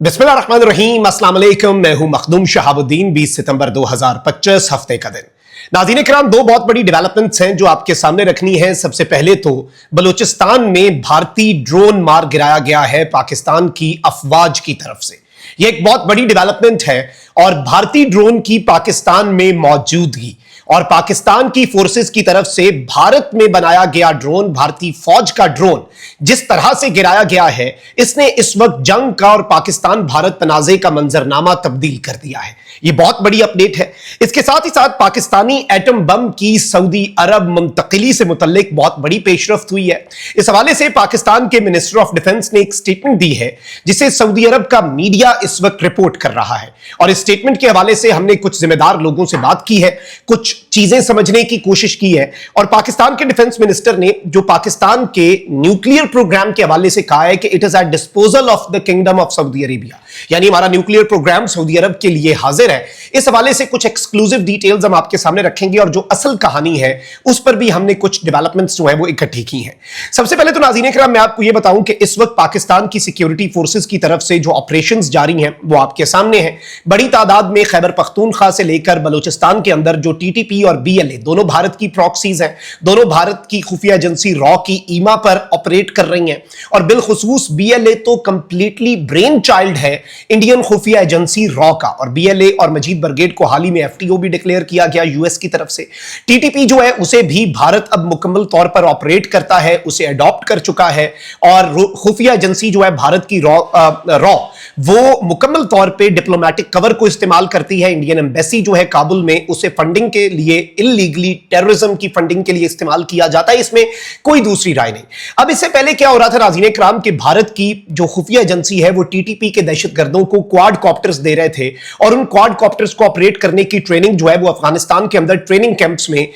बिस्मिल्लाहिर्रहमानिर्रहीम, अस्सलाम वालेकुम। मैं हूं मखदूम शहाबुद्दीन। 20 सितंबर 2025 हफ्ते का दिन। नाज़रीन किराम, दो बहुत बड़ी डेवलपमेंट्स हैं जो आपके सामने रखनी है। सबसे पहले तो बलूचिस्तान में भारतीय ड्रोन मार गिराया गया है पाकिस्तान की अफवाज की तरफ से। यह एक बहुत बड़ी डेवलपमेंट है और भारतीय ड्रोन की पाकिस्तान में मौजूदगी और पाकिस्तान की फोर्सेस की तरफ से भारत में बनाया गया ड्रोन, भारतीय फौज का ड्रोन जिस तरह से गिराया गया है, इसने इस वक्त जंग का और पाकिस्तान भारत तनाज़े का मंजरनामा तब्दील कर दिया है। यह बहुत बड़ी अपडेट है। इसके साथ ही साथ पाकिस्तानी एटम बम की सऊदी अरब मुंतकिली से मुतल्लिक बहुत बड़ी पेशरफ्त हुई है। इस हवाले से पाकिस्तान के मिनिस्टर ऑफ डिफेंस ने एक स्टेटमेंट दी है जिसे सऊदी अरब का मीडिया इस वक्त रिपोर्ट कर रहा है और इस स्टेटमेंट के हवाले से हमने कुछ जिम्मेदार लोगों से बात की है, कुछ चीजें समझने की कोशिश की है और पाकिस्तान के डिफेंस मिनिस्टर ने जो पाकिस्तान के न्यूक्लियर प्रोग्राम के हवाले से कहा है कि it is at disposal of the kingdom of Saudi Arabia, यानी हमारा न्यूक्लियर प्रोग्राम सऊदी अरब के लिए हाजिर है। इस हवाले से कुछ एक्सक्लूसिव डिटेल्स हम आपके सामने रखेंगे और जो असल कहानी है उस पर भी हमने कुछ डेवलपमेंट्स जो है वो इकट्ठी की हैं। सबसे पहले तो नाज़रीन किराम, मैं आपको यह बताऊं कि इस वक्त पाकिस्तान की सिक्योरिटी फोर्सेस की तरफ से जो ऑपरेशंस जारी हैं वो आपके सामने हैं। बड़ी तादाद में खैबर पख्तूनख्वा से लेकर बलूचिस्तान के अंदर जो टीटीपी और बीएलए दोनों भारत की प्रॉक्सीज हैं, दोनों भारत की खुफिया एजेंसी रॉ की ईमा पर ऑपरेट कर रही हैं और बिलखुसूस बीएलए तो कंप्लीटली ब्रेन चाइल्ड है इंडियन खुफिया एजेंसी रॉ का और बीएलए और मजीद ब्रिगेड को हाल ही में एफटीओ भी डिक्लेयर किया गया यूएस की तरफ से। टीटीपी जो है उसे भी भारत अब मुकम्मल तौर पर ऑपरेट करता है, उसे अडॉप्ट कर चुका है और खुफिया एजेंसी जो है भारत की रॉ वो मुकम्मल तौर पे डिप्लोमेटिक कवर को इस्तेमाल करती है। इंडियन एम्बेसी जो है काबुल में, उसे फंडिंग के लिए, इल्लीगली टेररिज्म की फंडिंग के लिए इस्तेमाल किया जाता है। इसमें कोई दूसरी राय नहीं। अब इससे पहले क्या हो रहा था नाज़रीन किराम कि भारत की जो खुफिया एजेंसी है वो टीटीपी के दहशतगर्दों को क्वाड कॉप्टर्स दे रहे थे और उन क्वाड कॉप्टर्स को ऑपरेट करने की ट्रेनिंग जो है वो अफगानिस्तान के अंदर ट्रेनिंग कैंप्स में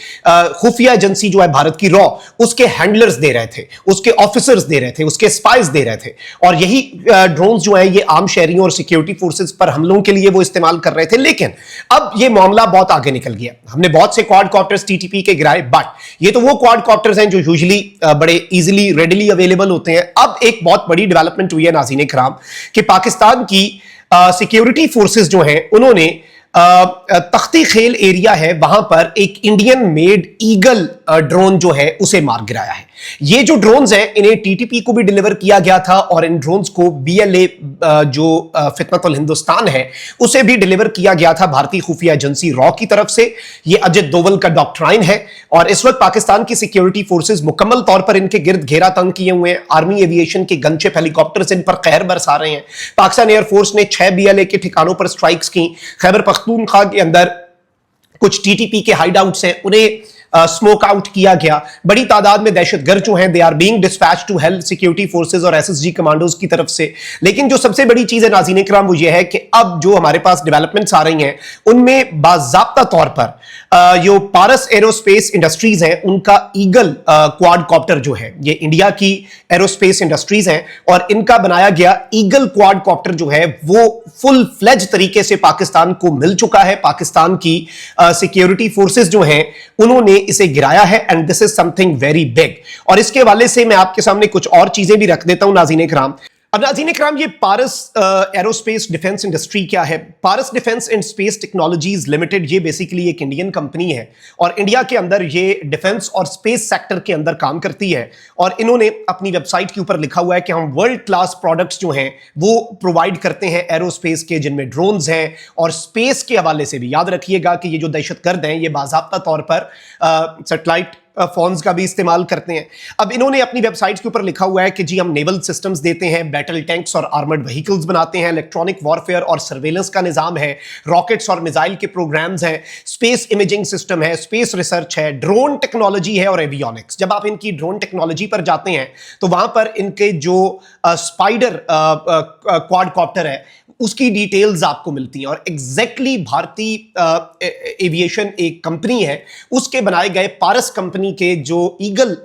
खुफिया एजेंसी जो है भारत की रॉ उसके हैंडलर्स दे रहे थे, उसके ऑफिसर्स दे रहे थे, उसके स्पाइस दे रहे थे और यही ड्रोन्स जो है ये आम शहरियों और सिक्योरिटी फोर्सेस पर हमलों के लिए वो इस्तेमाल कर रहे थे। लेकिन अब ये मामला बहुत आगे निकल गया। हमने बहुत से क्वाड कॉप्टर्स टीटीपी के गिराए, बट ये तो वो क्वाड कॉप्टर्स हैं जो यूजुअली बड़े इजीली रेडिली अवेलेबल होते हैं। अब एक बहुत बड़ी डेवलपमेंट हुई है नाज़रीन किराम कि पाकिस्तान की सिक्योरिटी फोर्सेस जो हैं उन्होंने तख्ती खेल एरिया है वहां पर एक इंडियन मेड ईगल ड्रोन जो है उसे मार गिराया है। ये जो ड्रोन्स हैं इन्हें टीटीपी को भी डिलीवर किया गया था और इन ड्रोन्स को बीएलए जो फितनतुल हिंदुस्तान है उसे भी डिलीवर किया गया था भारतीय खुफिया एजेंसी रॉ की तरफ से। ये अजित डोवल का डॉक्ट्राइन है और इस वक्त पाकिस्तान की सिक्योरिटी फोर्सेस मुकम्मल तौर पर इनके गिर्द घेरा तंग किए हुए हैं। आर्मी एविएशन के गनशिप हेलीकॉप्टर्स इन पर कहर बरसा रहे हैं। पाकिस्तान एयरफोर्स ने 6 बीएलए के ठिकानों पर स्ट्राइक्स की। खैबर पख्तूनख्वा के अंदर कुछ टीटीपी के हाइडआउट्स हैं उन्हें स्मोक आउट किया गया। बड़ी तादाद में दहशतगर्द जो हैं they are being dispatch to help security forces और एसएसजी कमांडोज की तरफ से। लेकिन जो सबसे बड़ी चीज है नाज़रीन इकराम वो ये है कि अब जो हमारे पास डेवलपमेंट्स आ रही हैं उनमें बाज़ाब्ता तौर पर जो पारस एरोस्पेस इंडस्ट्रीज हैं उनका ईगल क्वाड कॉप्टर जो है, ये इंडिया की एरोस्पेस इंडस्ट्रीज हैं और इनका बनाया गया ईगल क्वाड कॉप्टर जो है वो फुल फ्लेज तरीके से पाकिस्तान को मिल चुका है। पाकिस्तान की सिक्योरिटी फोर्सेस जो हैं उन्होंने इसे गिराया है and this is something very big. और इसके हवाले से मैं आपके सामने कुछ और चीजें भी रख देता हूं नाज़रीन इकराम। अब नाज़रीन इकराम, ये पारस एरोस्पेस डिफेंस इंडस्ट्री क्या है? Paras defence and space technologies limited ये बेसिकली एक इंडियन कंपनी है और इंडिया के अंदर ये डिफेंस और स्पेस सेक्टर के अंदर काम करती है और इन्होंने अपनी वेबसाइट के ऊपर लिखा हुआ है कि हम वर्ल्ड क्लास प्रोडक्ट्स जो हैं वो प्रोवाइड करते हैं एरोस्पेस के, जिनमें ड्रोन्स हैं और स्पेस के हवाले से भी याद रखिएगा कि ये जो दहशतगर्द हैं ये बाज़ाब्ता तौर पर सैटेलाइट फोन्स का भी इस्तेमाल करते हैं। अब इन्होंने अपनी वेबसाइट के ऊपर लिखा हुआ है कि जी हम नेवल सिस्टम्स देते हैं, बैटल टैंक्स और आर्मर्ड व्हीकल्स बनाते हैं, इलेक्ट्रॉनिक वॉरफेयर और सर्वेलेंस का निजाम है, रॉकेट्स और मिसाइल के प्रोग्राम्स हैं, स्पेस इमेजिंग सिस्टम है, स्पेस रिसर्च है, ड्रोन टेक्नोलॉजी है और एवियोनिक्स। जब आप इनकी ड्रोन टेक्नोलॉजी पर जाते हैं तो वहां पर इनके जो स्पाइडर क्वाड कॉप्टर है उसकी डिटेल्स आपको मिलती हैं और एग्जैक्टली भारतीय एविएशन एक कंपनी है उसके बनाए गए पारस कंपनी कंपनी के जो ईगल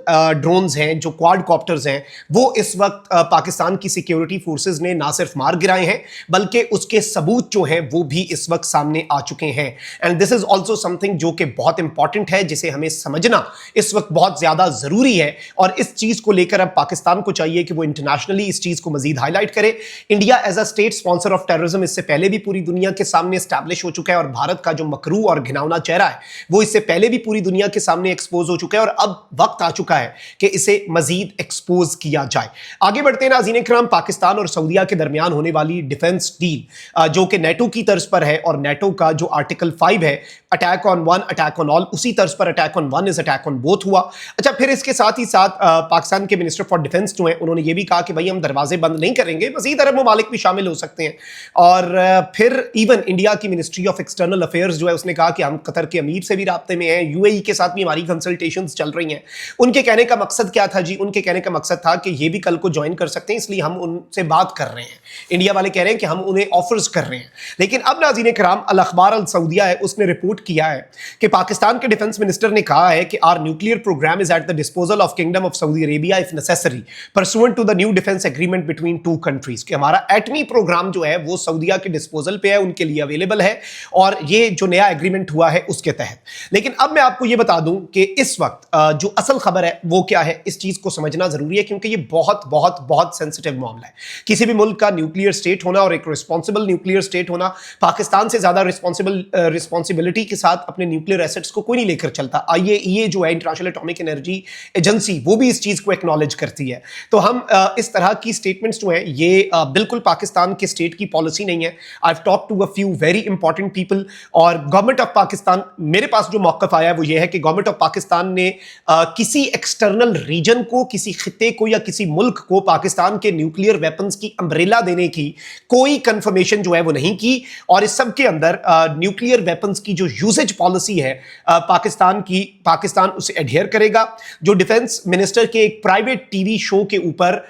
ड्रोन्स हैं, जो क्वाड कॉप्टर्स हैं, वो इस वक्त पाकिस्तान की सिक्योरिटी फोर्सेस ने ना सिर्फ मार गिराए हैं बल्कि उसके सबूत जो हैं वो भी इस वक्त सामने आ चुके हैं। And this is also something जो कि बहुत इंपॉर्टेंट है, जिसे हमें समझना इस वक्त बहुत ज्यादा जरूरी है। और इस चीज को लेकर अब पाकिस्तान को चाहिए कि वो इंटरनेशनली इस चीज को मजीद हाईलाइट करे। India as a state sponsor of terrorism इससे पहले भी पूरी दुनिया के सामने एस्टैब्लिश हो चुका है, और भारत का जो मकरू और घिनौना चेहरा है वो इससे पहले भी पूरी दुनिया के सामने एक्सपोज हो चुका है, और अब वक्त आ चुका है कि इसे मजीद एक्सपोज किया जाए। आगे बढ़ते हैं नाज़रीन इकराम, पाकिस्तान और सऊदीया के दरमियान होने वाली डिफेंस डील जो कि नेटो की तर्ज पर है, और नेटो का जो आर्टिकल 5 है, attack on one attack on all, उसी तर्ज पर attack on one is attack on both हुआ। अच्छा, फिर इसके साथ ही साथ पाकिस्तान के मिनिस्टर फॉर डिफेंस जो है उन्होंने ये भी कहा कि भाई हम दरवाजे बंद नहीं करेंगे, मजीद अरब ममालिक भी शामिल हो सकते हैं। और फिर इवन इंडिया की मिनिस्ट्री ऑफ एक्सटर्नल अफेयर्स जो है उसने कहा कि हम कतर के अमीर से भी राब्ते में हैं, यूएई के साथ भी हमारी कंसल्टेशंस चल रही हैं। उनके कहने का मकसद क्या था जी? उनके कहने का मकसद था कि ये भी कल को ज्वाइन कर सकते हैं, इसलिए हम उनसे बात कर रहे हैं। इंडिया वाले कह रहे हैं कि हम उन्हें ऑफर्स कर रहे हैं। लेकिन अब नाज़रीन कराम, अल अखबार अल सऊदिया है, उसने रिपोर्ट किया है कि पाकिस्तान के डिफेंस मिनिस्टर ने कहा है कि our nuclear program is at the disposal of kingdom of Saudi Arabia if necessary pursuant to the new defence agreement between two countries. कि हमारा एटमी प्रोग्राम जो है वो सऊदिया के डिस्पोजल पे है, उनके लिए अवेलेबल है, और ये जो नया एग्रीमेंट हुआ है उसके तहत। लेकिन अब मैं आपको ये बता दूं कि इस वक्त जो असल खबर है वो क्या है, इस चीज को समझना जरूरी है, क्योंकि ये बहुत बहुत बहुत सेंसिटिव मामला है। किसी भी मुल्क का न्यूक्लियर स्टेट होना और एक रिस्पॉन्सिबल न्यूक्लियर स्टेट होना, पाकिस्तान से ज्यादा रिस्पॉन्सिबिलिटी के साथ अपने न्यूक्लियर एसेट्स को कोई नहीं लेकर चलता। IAEA जो है, इंटरनेशनल एटॉमिक एनर्जी एजेंसी, वो भी इस चीज को एक्नॉलेज करती है। तो हम इस तरह की स्टेटमेंट्स जो है ये बिल्कुल पाकिस्तान के स्टेट की पॉलिसी नहीं है। I have talked to a few very important people, और गवर्नमेंट ऑफ पाकिस्तान, मेरे पास जो मौक़िफ़ आया है वो ये है कि गवर्नमेंट ऑफ पाकिस्तान ने किसी एक्सटर्नल रीजन को, किसी खित्ते को या किसी मुल्क को पाकिस्तान के न्यूक्लियर वेपन्स की अम्ब्रेला देने की कोई कंफर्मेशन जो है वो नहीं की। और इस सब के अंदर न्यूक्लियर वेपन्स की जो यूसेज पॉलिसी है पाकिस्तान की, पाकिस्तान उसे एडहेयर करेगा। जो डिफेंस मिनिस्टर के एक प्राइवेट टीवी शो के ऊपर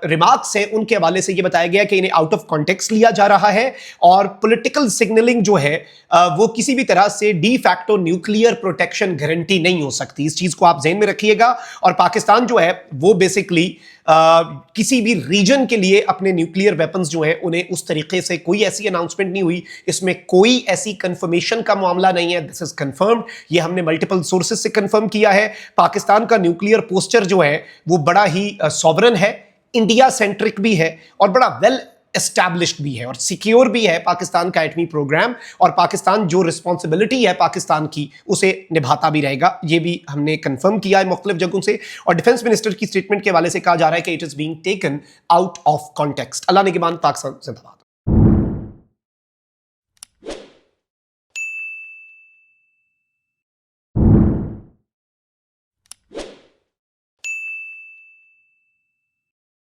रिमार्क्स हैं, उनके हवाले से यह बताया गया कि इन्हें आउट ऑफ कॉन्टेक्स्ट लिया जा रहा है, और पॉलिटिकल सिग्नलिंग जो है वो किसी भी तरह से de facto nuclear protection guarantee नहीं हो सकती। इस चीज को आप ज़हन में रखिएगा। और पाकिस्तान जो है वो बेसिकली किसी भी रीजन के लिए अपने न्यूक्लियर वेपन्स जो हैं उन्हें उस तरीके से कोई ऐसी अनाउंसमेंट नहीं हुई, इसमें कोई ऐसी कंफर्मेशन का मामला नहीं है। दिस इज कंफर्म्ड, ये हमने मल्टीपल सोर्सेज से कंफर्म किया है। पाकिस्तान का न्यूक्लियर पोस्चर जो है वो बड़ा ही सॉवरन है, इंडिया सेंट्रिक भी है, और बड़ा वेल एस्टैब्लिश्ड भी है, और सिक्योर भी है पाकिस्तान का एटमी प्रोग्राम। और पाकिस्तान जो रिस्पॉन्सिबिलिटी है पाकिस्तान की उसे निभाता भी रहेगा, ये भी हमने कंफर्म किया है मुख्तलिफ जगहों से। और डिफेंस मिनिस्टर की स्टेटमेंट के हवाले से कहा जा रहा है कि it is being taken out of context. अल्लाह निगहबान, पाकिस्तान जिंदाबाद।